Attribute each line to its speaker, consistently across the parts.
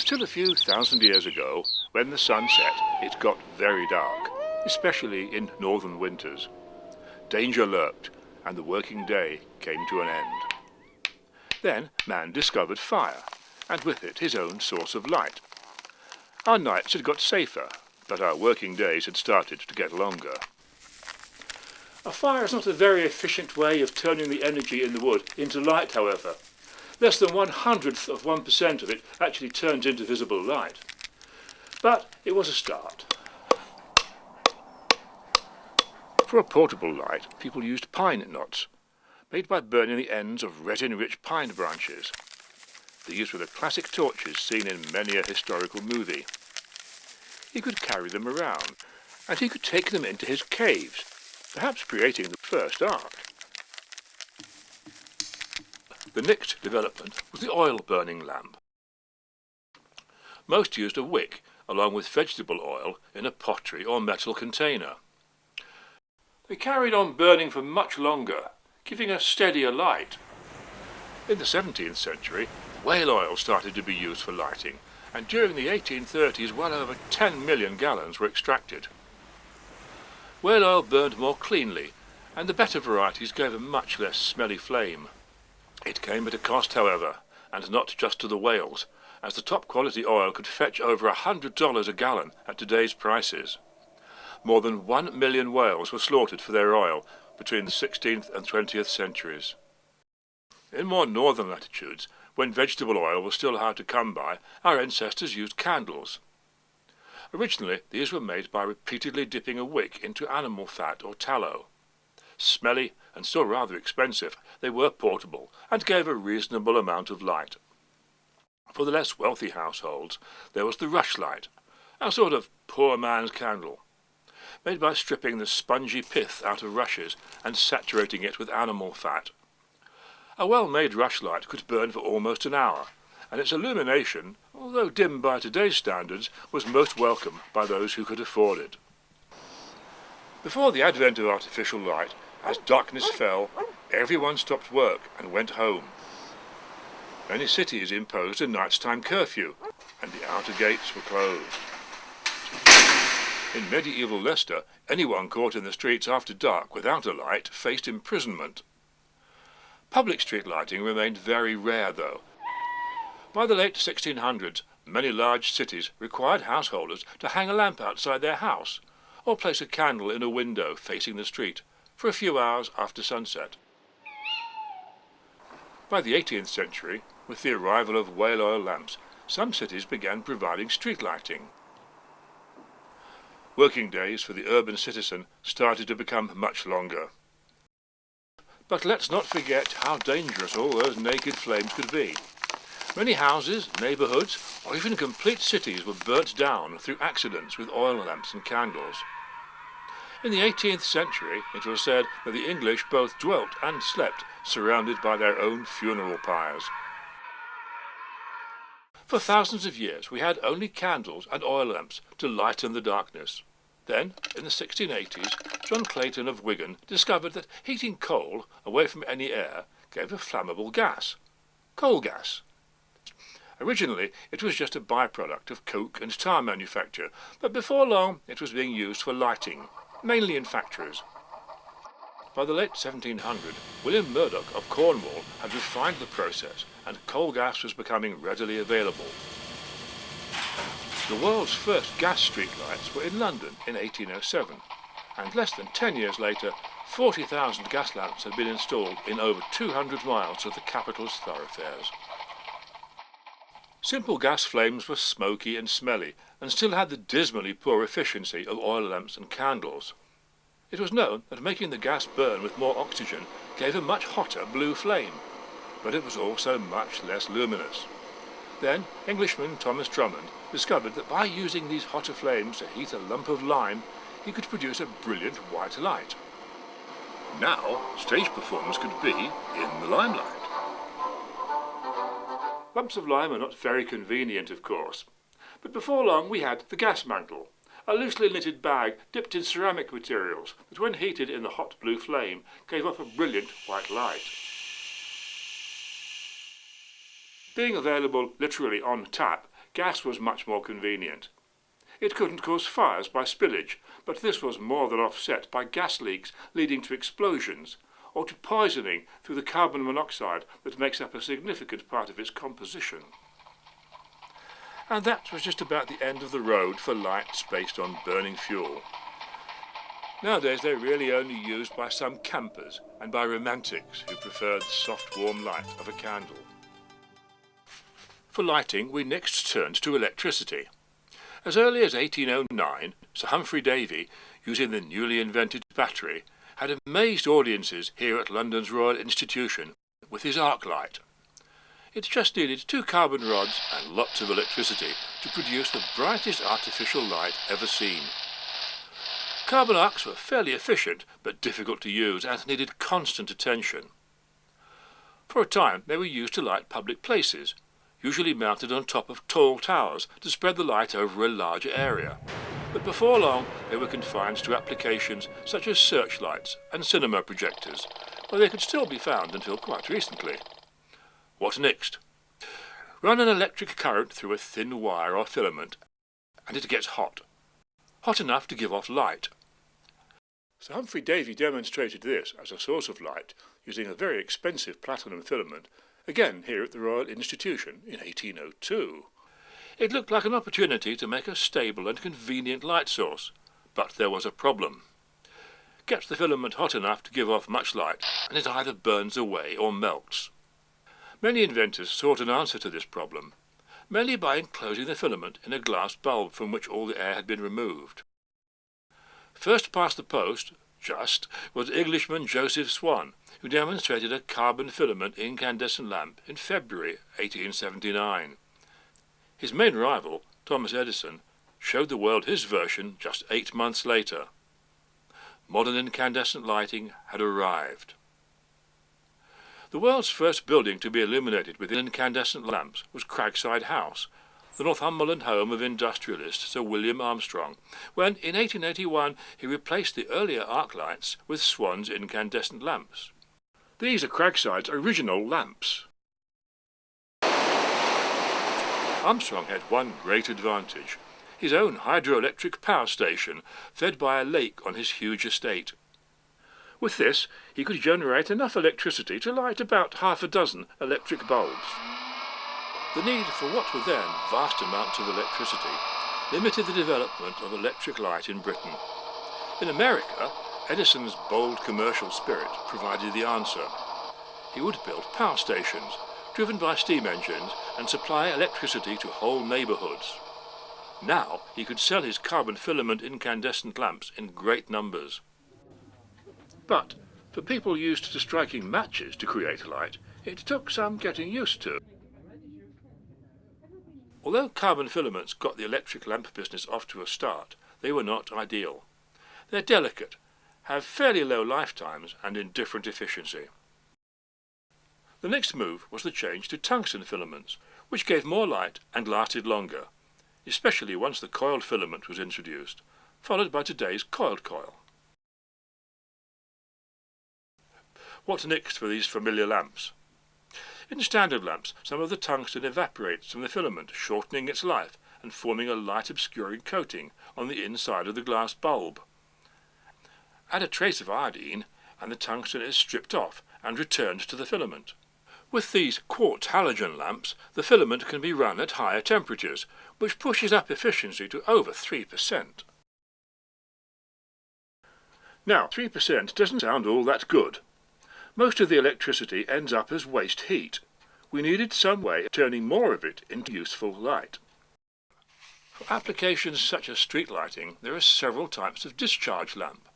Speaker 1: Still a few thousand years ago, when the sun set, it got very dark, especially in northern winters. Danger lurked, and the working day came to an end. Then man discovered fire, and with it his own source of light. Our nights had got safer, but our working days had started to get longer. A fire is not a very efficient way of turning the energy in the wood into light, however. Less than 1/100% of it actually turns into visible light. But it was a start. For a portable light, people used pine knots, made by burning the ends of resin-rich pine branches. These were the classic torches seen in many a historical movie. He could carry them around, and he could take them into his caves, perhaps creating the first art. The next development was the oil-burning lamp. Most used a wick, along with vegetable oil, in a pottery or metal container. They carried on burning for much longer, giving a steadier light. In the 17th century, whale oil started to be used for lighting, and during the 1830s well over 10 million gallons were extracted. Whale oil burned more cleanly, and the better varieties gave a much less smelly flame. It came at a cost, however, and not just to the whales, as the top-quality oil could fetch over $100 a gallon at today's prices. More than 1 million whales were slaughtered for their oil between the 16th and 20th centuries. In more northern latitudes, when vegetable oil was still hard to come by, our ancestors used candles. Originally, these were made by repeatedly dipping a wick into animal fat or tallow. Smelly and still rather expensive, they were portable and gave a reasonable amount of light. For the less wealthy households, there was the rushlight, a sort of poor man's candle, made by stripping the spongy pith out of rushes and saturating it with animal fat. A well-made rushlight could burn for almost an hour, and its illumination, although dim by today's standards, was most welcome by those who could afford it. Before the advent of artificial light, as darkness fell, everyone stopped work and went home. Many cities imposed a nighttime curfew, and the outer gates were closed. In medieval Leicester, anyone caught in the streets after dark without a light faced imprisonment. Public street lighting remained very rare, though. By the late 1600s, many large cities required householders to hang a lamp outside their house, or place a candle in a window facing the street, for a few hours after sunset. By the 18th century, with the arrival of whale oil lamps, some cities began providing street lighting. Working days for the urban citizen started to become much longer. But let's not forget how dangerous all those naked flames could be. Many houses, neighbourhoods, or even complete cities were burnt down through accidents with oil lamps and candles. In the 18th century, it was said that the English both dwelt and slept surrounded by their own funeral pyres. For thousands of years we had only candles and oil lamps to lighten the darkness. Then, in the 1680s, John Clayton of Wigan discovered that heating coal away from any air gave a flammable gas, coal gas. Originally, it was just a byproduct of coke and tar manufacture, but before long it was being used for lighting, mainly in factories. By the late 1700s, William Murdoch of Cornwall had refined the process, and coal gas was becoming readily available. The world's first gas streetlights were in London in 1807, and less than 10 years later, 40,000 gas lamps had been installed in over 200 miles of the capital's thoroughfares. Simple gas flames were smoky and smelly, and still had the dismally poor efficiency of oil lamps and candles. It was known that making the gas burn with more oxygen gave a much hotter blue flame, but it was also much less luminous. Then Englishman Thomas Drummond discovered that by using these hotter flames to heat a lump of lime, he could produce a brilliant white light. Now, stage performers could be in the limelight. Lumps of lime are not very convenient, of course, but before long we had the gas mantle, a loosely knitted bag dipped in ceramic materials that, when heated in the hot blue flame, gave off a brilliant white light. Being available literally on tap gas was much more convenient. It couldn't cause fires by spillage, but this was more than offset by gas leaks leading to explosions, or to poisoning through the carbon monoxide that makes up a significant part of its composition. And that was just about the end of the road for lights based on burning fuel. Nowadays they're really only used by some campers and by romantics who prefer the soft warm light of a candle. For lighting we next turned to electricity. As early as 1809, Sir Humphry Davy, using the newly invented battery, had amazed audiences here at London's Royal Institution with his arc light. It just needed 2 carbon rods and lots of electricity to produce the brightest artificial light ever seen. Carbon arcs were fairly efficient but difficult to use and needed constant attention. For a time they were used to light public places, usually mounted on top of tall towers to spread the light over a larger area. But before long they were confined to applications such as searchlights and cinema projectors, where they could still be found until quite recently. What next? Run an electric current through a thin wire or filament, and it gets hot. Hot enough to give off light. Sir Humphry Davy demonstrated this as a source of light using a very expensive platinum filament, again here at the Royal Institution in 1802. It looked like an opportunity to make a stable and convenient light source, but there was a problem. Get the filament hot enough to give off much light, and it either burns away or melts. Many inventors sought an answer to this problem, mainly by enclosing the filament in a glass bulb from which all the air had been removed. First past the post, was Englishman Joseph Swan, who demonstrated a carbon filament incandescent lamp in February 1879. His main rival, Thomas Edison, showed the world his version just 8 months later. Modern incandescent lighting had arrived. The world's first building to be illuminated with incandescent lamps was Cragside House, the Northumberland home of industrialist Sir William Armstrong, when in 1881 he replaced the earlier arc lights with Swan's incandescent lamps. These are Cragside's original lamps. Armstrong had one great advantage: his own hydroelectric power station, fed by a lake on his huge estate. With this, he could generate enough electricity to light about half a dozen electric bulbs. The need for what were then vast amounts of electricity limited the development of electric light in Britain. In America, Edison's bold commercial spirit provided the answer. He would build power stations, driven by steam engines, and supply electricity to whole neighbourhoods. Now he could sell his carbon filament incandescent lamps in great numbers. But for people used to striking matches to create light, it took some getting used to. Although carbon filaments got the electric lamp business off to a start, they were not ideal. They're delicate, have fairly low lifetimes and indifferent efficiency. The next move was the change to tungsten filaments, which gave more light and lasted longer, especially once the coiled filament was introduced, followed by today's coiled coil. What next for these familiar lamps? In standard lamps, some of the tungsten evaporates from the filament, shortening its life and forming a light obscuring coating on the inside of the glass bulb. Add a trace of iodine, and the tungsten is stripped off and returned to the filament. With these quartz halogen lamps, the filament can be run at higher temperatures, which pushes up efficiency to over 3%. Now, 3% doesn't sound all that good. Most of the electricity ends up as waste heat. We needed some way of turning more of it into useful light. For applications such as street lighting, there are several types of discharge lamp.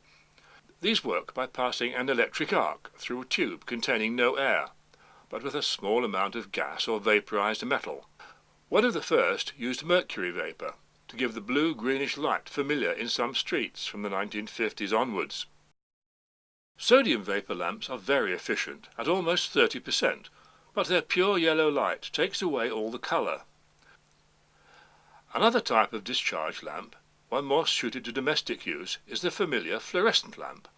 Speaker 1: These work by passing an electric arc through a tube containing no air, but with a small amount of gas or vaporized metal. One of the first used mercury vapor to give the blue-greenish light familiar in some streets from the 1950s onwards. Sodium vapor lamps are very efficient, at almost 30%, but their pure yellow light takes away all the colour. Another type of discharge lamp, one more suited to domestic use, is the familiar fluorescent lamp.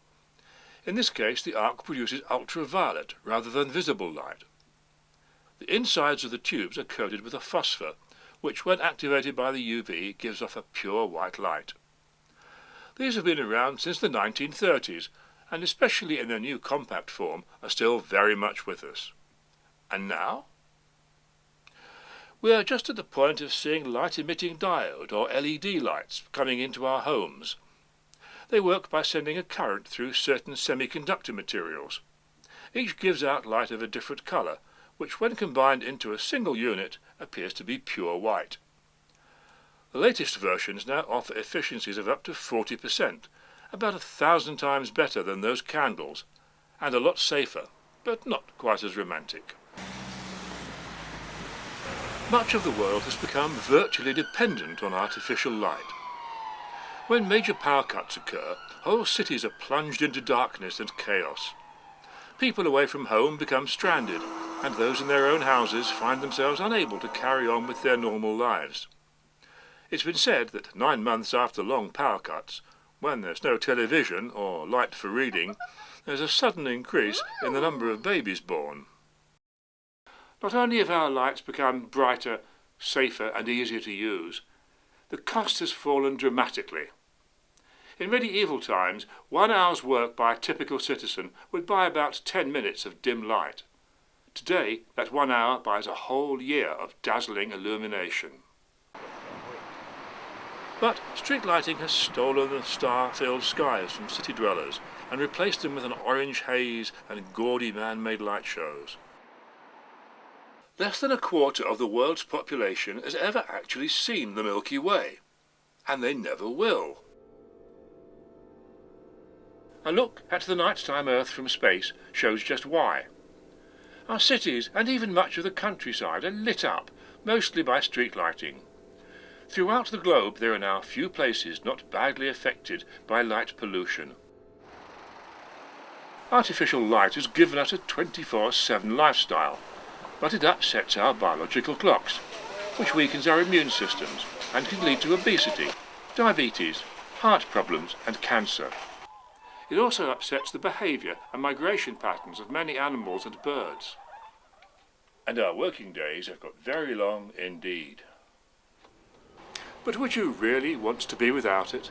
Speaker 1: In this case the arc produces ultraviolet rather than visible light. The insides of the tubes are coated with a phosphor, which when activated by the UV gives off a pure white light. These have been around since the 1930s, and especially in their new compact form are still very much with us. And now? We are just at the point of seeing light-emitting diode or LED lights coming into our homes. They work by sending a current through certain semiconductor materials. Each gives out light of a different colour, which when combined into a single unit appears to be pure white. The latest versions now offer efficiencies of up to 40%, about 1,000 times better than those candles, and a lot safer, but not quite as romantic. Much of the world has become virtually dependent on artificial light. When major power cuts occur, whole cities are plunged into darkness and chaos. People away from home become stranded, and those in their own houses find themselves unable to carry on with their normal lives. It's been said that 9 months after long power cuts, when there's no television or light for reading, there's a sudden increase in the number of babies born. Not only have our lights become brighter, safer and easier to use, the cost has fallen dramatically. In medieval times, 1 hour's work by a typical citizen would buy about 10 minutes of dim light. Today, that 1 hour buys a whole year of dazzling illumination. But street lighting has stolen the star-filled skies from city dwellers and replaced them with an orange haze and gaudy man-made light shows. Less than a quarter of the world's population has ever actually seen the Milky Way, and they never will. A look at the nighttime Earth from space shows just why. Our cities and even much of the countryside are lit up, mostly by street lighting. Throughout the globe there are now few places not badly affected by light pollution. Artificial light has given us a 24/7 lifestyle, but it upsets our biological clocks, which weakens our immune systems and can lead to obesity, diabetes, heart problems and cancer. It also upsets the behaviour and migration patterns of many animals and birds. And our working days have got very long indeed. But would you really want to be without it?